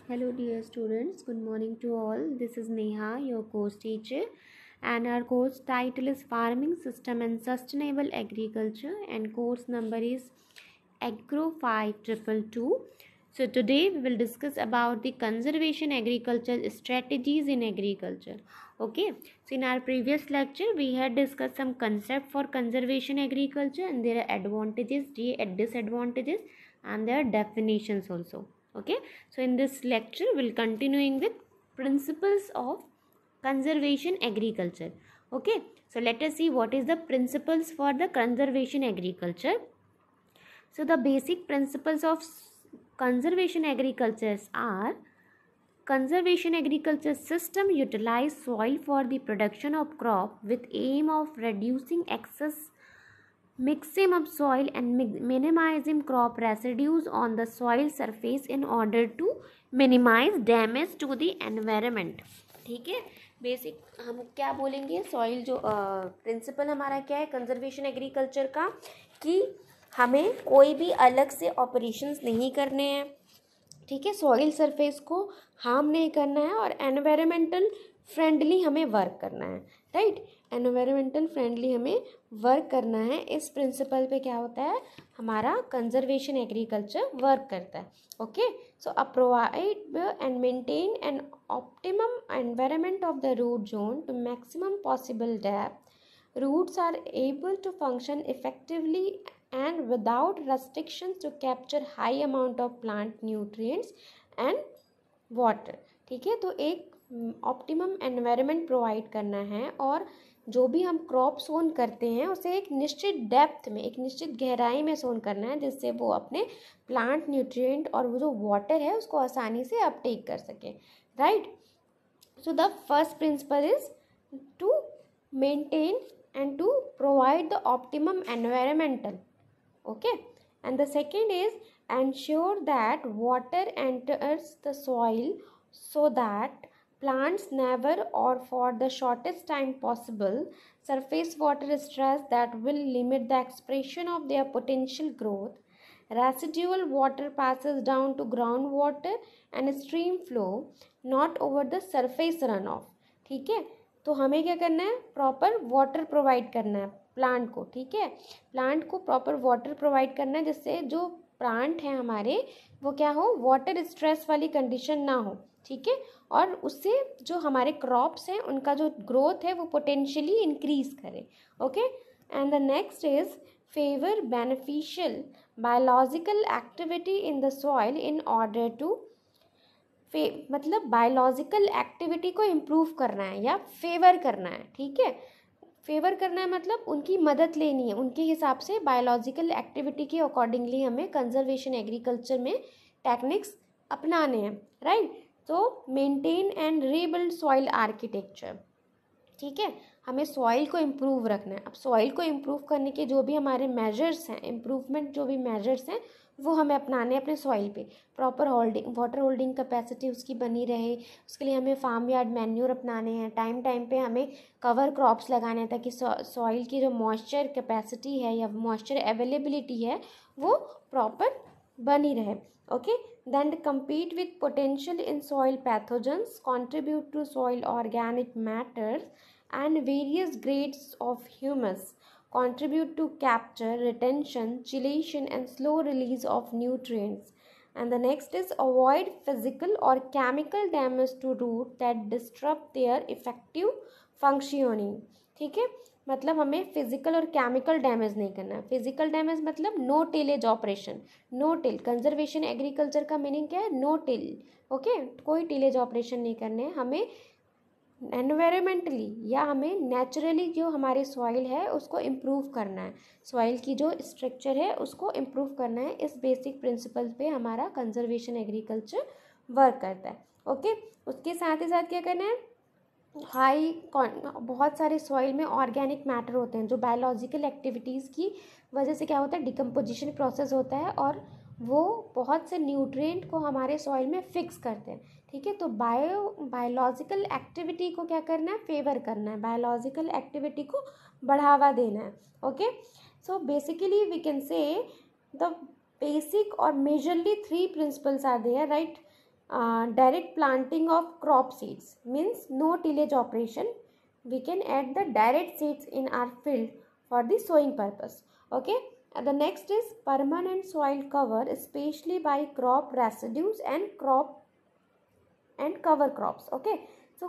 Hello, dear students. Good morning to all. This is Neha, your course teacher, and our course title is Farming System and Sustainable Agriculture, and course number is Agro 5222. So today we will discuss about the conservation agriculture strategies in agriculture. Okay. So in our previous lecture we had discussed some concept for conservation agriculture and their advantages, disadvantages, and their definitions also. Okay, so in this lecture we'll continuing with principles of conservation agriculture. Okay, so let us see what is the principles for the conservation agriculture. So the basic principles of conservation agricultures are: conservation agriculture system utilize soil for the production of crop with aim of reducing excess mixing up soil and minimizing crop residues on the soil surface in order to minimize damage to the environment. ठीक है, basic हम क्या बोलेंगे, soil जो principal हमारा क्या है conservation agriculture का, कि हमें कोई भी अलग से ऑपरेशंस नहीं करने हैं. ठीक है, सॉइल सरफेस को हार्म नहीं करना है और एनवायरमेंटल फ्रेंडली हमें वर्क करना है. राइट, एनवायरमेंटल फ्रेंडली हमें वर्क करना है. इस प्रिंसिपल पे क्या होता है, हमारा कंजर्वेशन एग्रीकल्चर वर्क करता है. Okay, so provide and maintain an optimum environment of the root zone to maximum possible depth. Roots are able to function effectively and without restrictions to capture high amount of plant nutrients and water. ठीक है, तो एक optimum environment provide करना है और जो भी हम क्रॉप सोन करते हैं उसे एक निश्चित डेप्थ में, एक निश्चित गहराई में सोन करना है, जिससे वो अपने प्लांट न्यूट्रिएंट और वो जो वाटर है उसको आसानी से अपटेक कर सके. Right, so the first principle is to maintain and to provide the optimum environmental. Okay, and the second is ensure that water enters the soil so that plants never or for the shortest time possible surface water stress that will limit the expression of their potential growth. Residual water passes down to groundwater and stream flow, not over the surface runoff. ठीक है, तो हमें क्या करना है, proper water provide करना है plant को. ठीक है, प्लांट को प्रॉपर वाटर प्रोवाइड करना है जिससे जो प्लांट हैं हमारे वो क्या हो, वाटर स्ट्रेस वाली कंडीशन ना हो. ठीक है, और उससे जो हमारे क्रॉप्स हैं उनका जो ग्रोथ है वो पोटेंशियली इंक्रीज करे. Okay, and the next is favour beneficial biological activity in the soil in order to मतलब बायोलॉजिकल एक्टिविटी को इम्प्रूव करना है या फेवर करना है. ठीक है, फेवर करना है मतलब उनकी मदद लेनी है, उनके हिसाब से बायोलॉजिकल एक्टिविटी के अकॉर्डिंगली हमें कंजर्वेशन एग्रीकल्चर में टेक्निक्स अपनाने हैं. राइट, तो maintain and rebuild soil architecture. ठीक है, हमें सॉइल को इम्प्रूव रखना है. अब सॉइल को इम्प्रूव करने के जो भी हमारे मेजर्स हैं, इम्प्रूवमेंट जो भी मेजर्स हैं वो हमें अपनाने अपने सॉइल पे. Proper holding, water holding capacity उसकी बनी रहे, उसके लिए हमें फार्म यार्ड मैन्योर अपनाने हैं. टाइम टाइम पे हमें कवर क्रॉप्स लगाने हैं ताकि सॉइल की जो मॉइस्चर कैपेसिटी है या मॉइस्चर अवेलेबिलिटी है वो प्रॉपर बनी रहे. Okay, then compete with potential in soil pathogens, contribute to soil organic matters and various grades of humus, contribute to capture, retention, chelation and slow release of nutrients. And the next is avoid physical or chemical damage to root that disrupt their effective functioning. ठीक है, मतलब हमें physical और chemical damage नहीं करना है. Physical damage मतलब no tillage operation. No till, conservation agriculture का मीनिंग क्या है, नो टिल. ओके, कोई टिलेज ऑपरेशन नहीं करने हैं. हमें एनवायरमेंटली या हमें नेचुरली जो हमारे सॉइल है उसको इम्प्रूव करना है, सॉइल की जो स्ट्रक्चर है उसको इम्प्रूव करना है. इस बेसिक प्रिंसिपल पे हमारा कंजर्वेशन एग्रीकल्चर वर्क करता है. ओके, उसके साथ ही साथ क्या करना है, बहुत सारे सॉइल में ऑर्गेनिक मैटर होते हैं जो बायोलॉजिकल एक्टिविटीज़ की वजह से क्या होता है, डिकम्पोजिशन प्रोसेस होता है और वो बहुत से न्यूट्रिएंट को हमारे सॉइल में फिक्स करते हैं. ठीक है, तो बायोलॉजिकल एक्टिविटी को क्या करना है, फेवर करना है, बायोलॉजिकल एक्टिविटी को बढ़ावा देना है. Okay, so basically we can say the basic और majorly 3 principles are there. Right, direct planting of crop seeds means no tillage operation. We can add the direct seeds in our field for the sowing purpose. Okay. The next is permanent soil cover, especially by crop residues and cover crops. Okay. So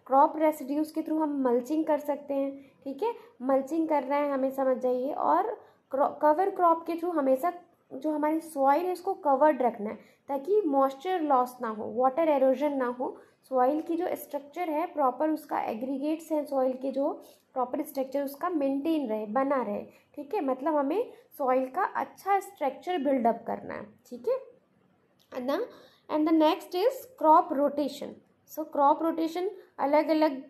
crop residues के through हम mulching कर सकते हैं. ठीक है, mulching कर रहे हैं हमें समझ जाइए. और कवर क्रॉप के थ्रू हमेशा जो हमारी सॉइल है उसको कवर्ड रखना है ताकि मॉइस्चर लॉस ना हो, वाटर एरोजन ना हो. सॉइल की जो स्ट्रक्चर है प्रॉपर, उसका एग्रीगेट्स हैं सॉइल के जो प्रॉपर स्ट्रक्चर उसका मेंटेन रहे, बना रहे. ठीक है, मतलब हमें सॉइल का अच्छा स्ट्रक्चर बिल्डअप करना है. ठीक है ना. And the next is crop rotation. So crop rotation, अलग अलग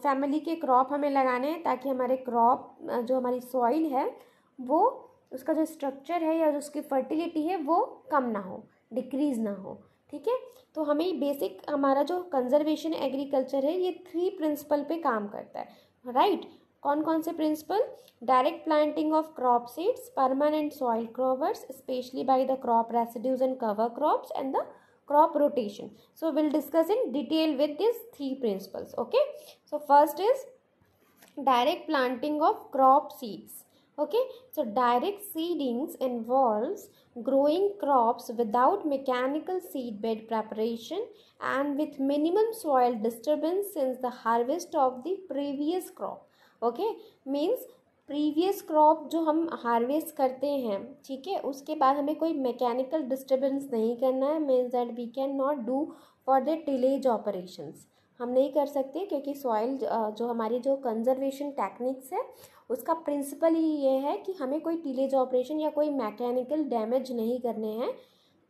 फैमिली के क्रॉप हमें लगाने हैं ताकि हमारे क्रॉप जो हमारी सॉइल है वो, उसका जो स्ट्रक्चर है या जो उसकी फर्टिलिटी है वो कम ना हो, डिक्रीज़ ना हो. ठीक है, तो हमें बेसिक हमारा जो कंजर्वेशन एग्रीकल्चर है ये 3 प्रिंसिपल पे काम करता है. राइट. कौन कौन से principle? Direct planting of crop seeds, permanent soil covers specially by the crop residues and cover crops, and the crop rotation. So we'll discuss in detail with these 3 principles. Okay, so first is direct planting of crop seeds. Okay, so direct seedings involves growing crops without mechanical seedbed preparation and with minimum soil disturbance since the harvest of the previous crop. Okay, means previous crop जो हम harvest करते हैं, ठीक है, उसके बाद हमें कोई मैकेनिकल डिस्टर्बेंस नहीं करना है. Means that we can not do for the tillage operations. हम नहीं कर सकते क्योंकि सॉइल जो हमारी जो कंजर्वेशन टेक्निक्स है उसका प्रिंसिपल ही ये है कि हमें कोई टिलेज ऑपरेशन या कोई मैकेनिकल डैमेज नहीं करने हैं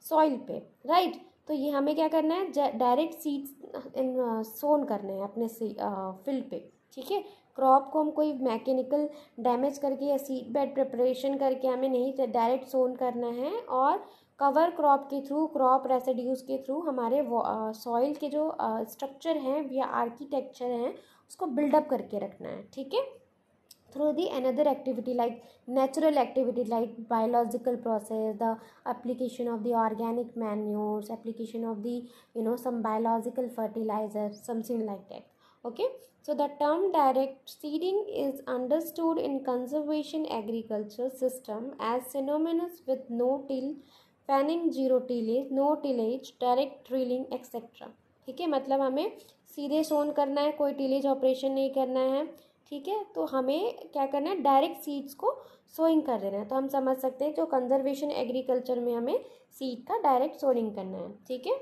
सॉइल पे. राइट. तो ये हमें क्या करना है, डायरेक्ट सीड्स सोन करने हैं अपने फील्ड पे. ठीक है, क्रॉप को हम कोई मैकेनिकल डैमेज करके या सीड बेड प्रिपरेशन करके हमें नहीं, डायरेक्ट सोन करना है. और कवर क्रॉप के थ्रू, क्रॉप रेसिड्यूज के थ्रू हमारे सॉइल के जो स्ट्रक्चर हैं या आर्किटेक्चर हैं उसको बिल्डअप करके रखना है. ठीक है, through the another activity like natural activity like biological process, the application of the organic manures, application of the some biological fertilizer, something like that. Okay, so the term direct seeding is understood in conservation agriculture system as synonymous with no till, fanning, zero tillage, no tillage, direct drilling, etc. ठीक है, मतलब हमें सीधे सोन करना है, कोई tillage operation नहीं करना है. ठीक है, तो हमें क्या करना है, डायरेक्ट सीड्स को सोइंग कर देना है. तो हम समझ सकते हैं जो कंजर्वेशन एग्रीकल्चर में हमें सीड का डायरेक्ट सोइंग करना है. ठीक है,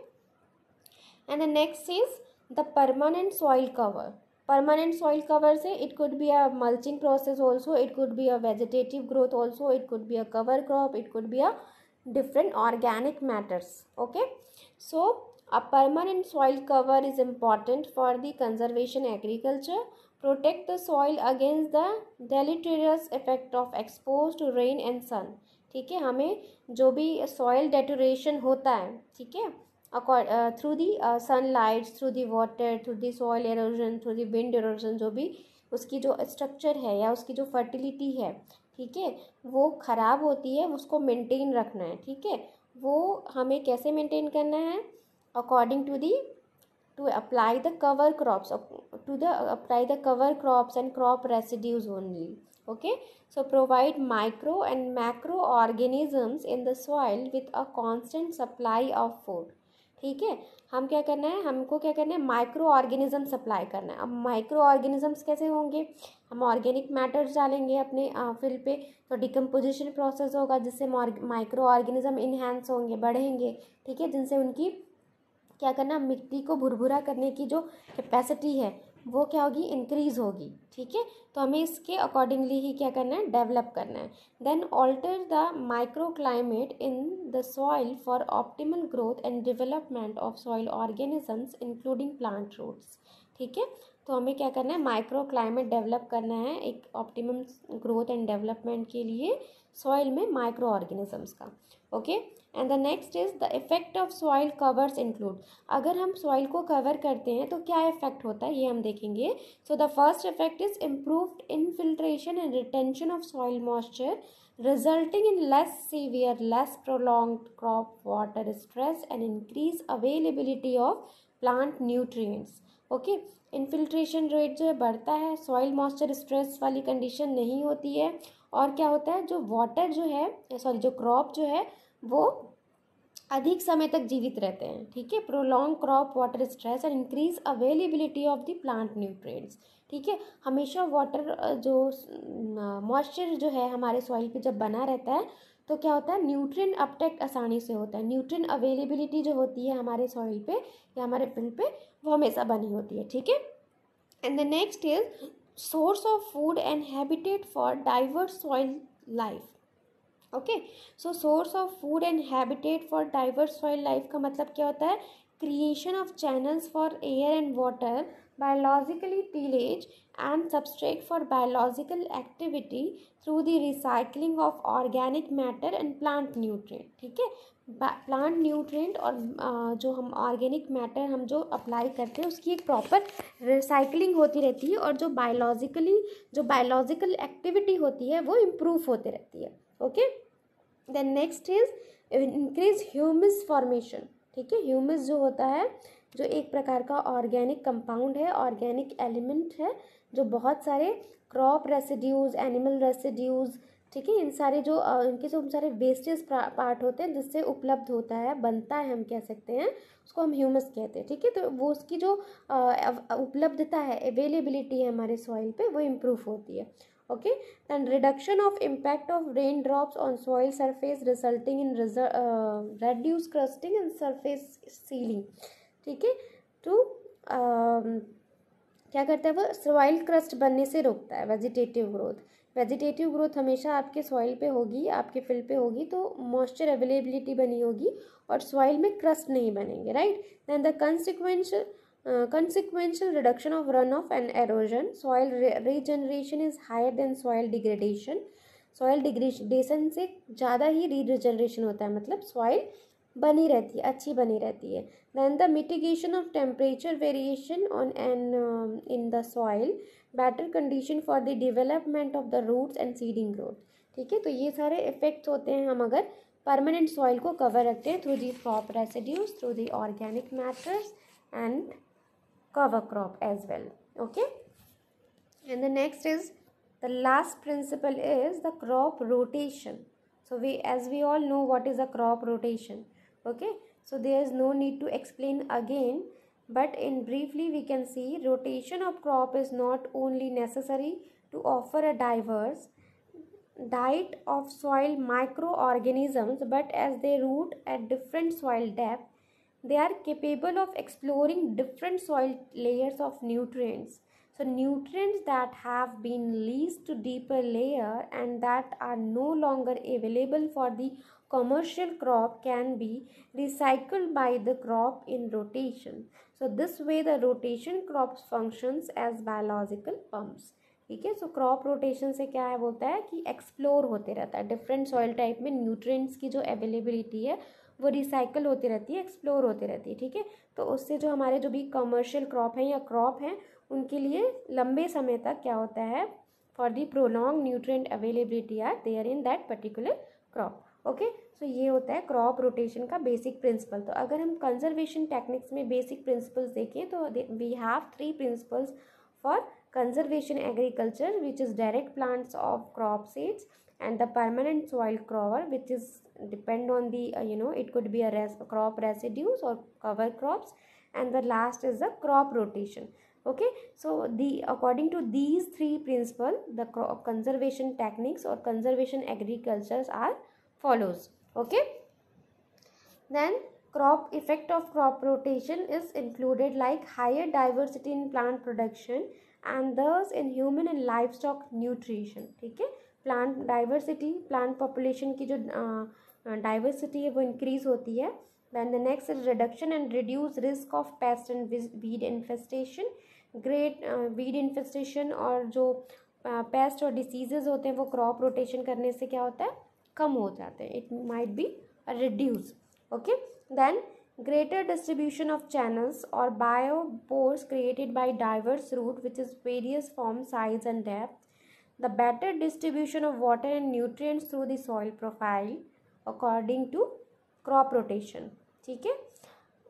and the next is the permanent soil cover. Permanent soil cover से it could be a mulching process also, it could be a vegetative growth also, it could be a cover crop, it could be a different organic matters. Okay, so a permanent soil cover is important for the conservation agriculture, protect the soil against the deleterious effect of exposed to rain and sun. ठीक है, हमें जो भी soil deterioration होता है, ठीक है, through the sunlight, through the water, through the soil halogen, through the wind halogen, जो भी उसकी जो स्ट्रक्चर है या उसकी जो फर्टिलिटी है, ठीक है, वो ख़राब होती है, उसको मेंटेन रखना है. ठीक है, वो हमें कैसे मेंटेन करना है, according to the to apply the cover crops, apply the cover crops and crop residues only. Okay, so provide micro and macro organisms in the soil with a constant supply of food. ठीक है, हम क्या करना है, हमको क्या करना है, माइक्रो ऑर्गेनिज्म सप्लाई करना है. अब माइक्रो ऑर्गेनिजम्स कैसे होंगे, हम ऑर्गेनिक मैटर्स डालेंगे अपने फील्ड पे तो डिकम्पोजिशन प्रोसेस होगा जिससे माइक्रो ऑर्गेनिज्म इन्हेंस होंगे, बढ़ेंगे. ठीक है, जिनसे उनकी क्या करना, मिट्टी को भुरभुरा करने की जो कैपेसिटी है वो क्या होगी, इंक्रीज होगी. ठीक है, तो हमें इसके अकॉर्डिंगली ही क्या करना है, डेवलप करना है. Then alter the micro climate in the soil for optimal growth and development of soil organisms including plant roots. ठीक है, तो हमें क्या करना है, माइक्रो क्लाइमेट डेवलप करना है एक ऑप्टिमम ग्रोथ एंड डेवलपमेंट के लिए सॉइल में माइक्रो ऑर्गेनिजम्स का. Okay, and the next is the effect of soil covers include. अगर हम सॉइल को कवर करते हैं तो क्या इफेक्ट होता है ये हम देखेंगे। सो the first effect is improved infiltration and retention of soil moisture resulting in less severe, less prolonged crop water stress and increase availability of plant nutrients. Okay, infiltration rate जो है बढ़ता है, सॉइल मॉइस्चर स्ट्रेस वाली condition नहीं होती है, और क्या होता है जो वाटर जो है जो क्रॉप जो है वो अधिक समय तक जीवित रहते हैं। ठीक है, prolong crop water stress and increase availability of the plant nutrients. ठीक है, हमेशा वाटर जो मॉइस्चर जो है हमारे सॉइल पे जब बना रहता है तो क्या होता है, न्यूट्रिएंट अपटेक आसानी से होता है, न्यूट्रिएंट अवेलेबिलिटी जो होती है हमारे सॉइल पे या हमारे फील्ड पे वो हमेशा बनी होती है। ठीक है, and the next is source of food and habitat for diverse soil life. Okay, so source of food and habitat for diverse soil life का मतलब क्या होता है, creation of channels for air and water, biologically tillage and substrate for biological activity through the recycling of organic matter and plant nutrient. ठीक है, plant nutrient और जो हम ऑर्गेनिक मैटर हम जो अप्लाई करते हैं उसकी एक प्रॉपर रिसाइकलिंग होती रहती है, और जो बायोलॉजिकल एक्टिविटी होती है वो इम्प्रूव होती रहती है। Okay, then next is increase humus formation. ठीक है, ह्यूमस जो होता है जो एक प्रकार का ऑर्गेनिक कंपाउंड है, ऑर्गेनिक एलिमेंट है, जो बहुत सारे क्रॉप रेसिड्यूज, एनिमल रेसिड्यूज, ठीक है, इन सारे जो इनके जो सारे वेस्टेज पार्ट होते हैं जिससे उपलब्ध होता है, बनता है, हम कह सकते हैं उसको हम ह्यूमस कहते हैं। ठीक है, तो वो उसकी जो उपलब्धता है, अवेलेबिलिटी है हमारे सॉइल पे, वो इम्प्रूव होती है। Okay, then reduction of impact of raindrops on soil surface resulting in reduced crusting and surface sealing। ठीक है, तो क्या करता है वो, सॉइल क्रस्ट बनने से रोकता है वेजिटेटिव ग्रोथ। वेजिटेटिव ग्रोथ हमेशा आपके सॉइल पे होगी, आपके फील्ड पे होगी, तो मॉइस्चर अवेलेबिलिटी बनी होगी और सॉइल में क्रस्ट नहीं बनेंगे, right. Then the consequential reduction of runoff and erosion, soil regeneration is higher than soil degradation। soil degradation से ज़्यादा ही regeneration होता है, मतलब soil बनी रहती है, अच्छी बनी रहती है। then the mitigation of temperature variation on and in the soil, better condition for the development of the roots and seeding growth। ठीक है, तो ये सारे इफेक्ट्स होते हैं हम अगर परमानेंट सॉइल को कवर रखते हैं through the crop residues, through the organic matters and cover crop as well। Okay, and the next is the last principle is the crop rotation। so as we all know what is a crop rotation। okay, so there is no need to explain again, but in briefly we can see rotation of crop is not only necessary to offer a diverse diet of soil microorganisms, but as they root at different soil depth, they are capable of exploring different soil layers of nutrients। so nutrients that have been leached to deeper layer and that are no longer available for the commercial crop can be recycled by the crop in rotation। so this way the rotation crops functions as biological pumps। ठीक है, so crop rotation से क्या है बोलता है कि explore होते रहता है, डिफरेंट सॉइल टाइप में न्यूट्रिएंट्स की जो अवेलेबिलिटी है वो रिसाइकल होती रहती है, एक्सप्लोर होती रहती है। ठीक है, तो उससे जो हमारे जो भी कमर्शियल क्रॉप हैं या क्रॉप हैं उनके लिए लंबे समय तक क्या होता है, for the prolong nutrient availability are there in that particular crop. Okay, so ये होता है क्रॉप रोटेशन का बेसिक प्रिंसिपल। तो अगर हम कंजर्वेशन टेक्निक्स में बेसिक प्रिंसिपल्स देखें तो we have 3 principles for conservation agriculture, which is direct plants of crop seeds, and the permanent soil cover, which is depend on the it could be a crop residues or cover crops, and the last is the crop rotation। okay, so according to these 3 principles the conservation techniques or conservation agricultures are follows। okay, then crop effect of crop rotation is included like higher diversity in plant production and thus in human and livestock nutrition। ठीक है, plant diversity, plant population की जो diversity है वो increase होती है। then the next is reduction and reduce risk of pest and weed infestation। great weed infestation और जो पेस्ट और डिसीजेज होते हैं वो क्रॉप रोटेशन करने से क्या होता है, कम हो जाते हैं, it might be reduce. Okay, then greater distribution of channels or biopores created by diverse root, which is various form, size and depth. The better distribution of water and nutrients through the soil profile according to crop rotation. ठीक है,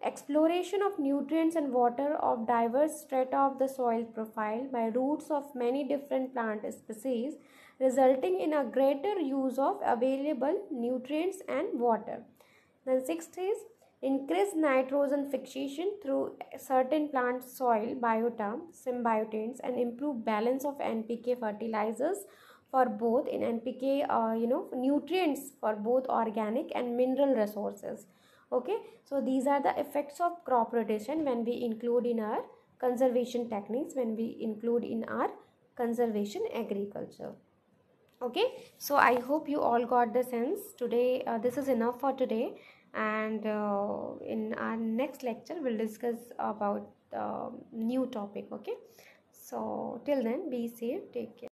exploration of nutrients and water of diverse strata of the soil profile by roots of many different plant species, resulting in a greater use of available nutrients and water. Then sixth is increased nitrogen fixation through certain plant soil biota, symbiotates, and improve balance of NPK fertilizers for both in NPK nutrients for both organic and mineral resources. Okay, so these are the effects of crop rotation when we include in our conservation techniques, when we include in our conservation agriculture. Okay, so I hope you all got the sense today. This is enough for today, and in our next lecture we'll discuss about new topic. Okay, so till then, be safe, take care.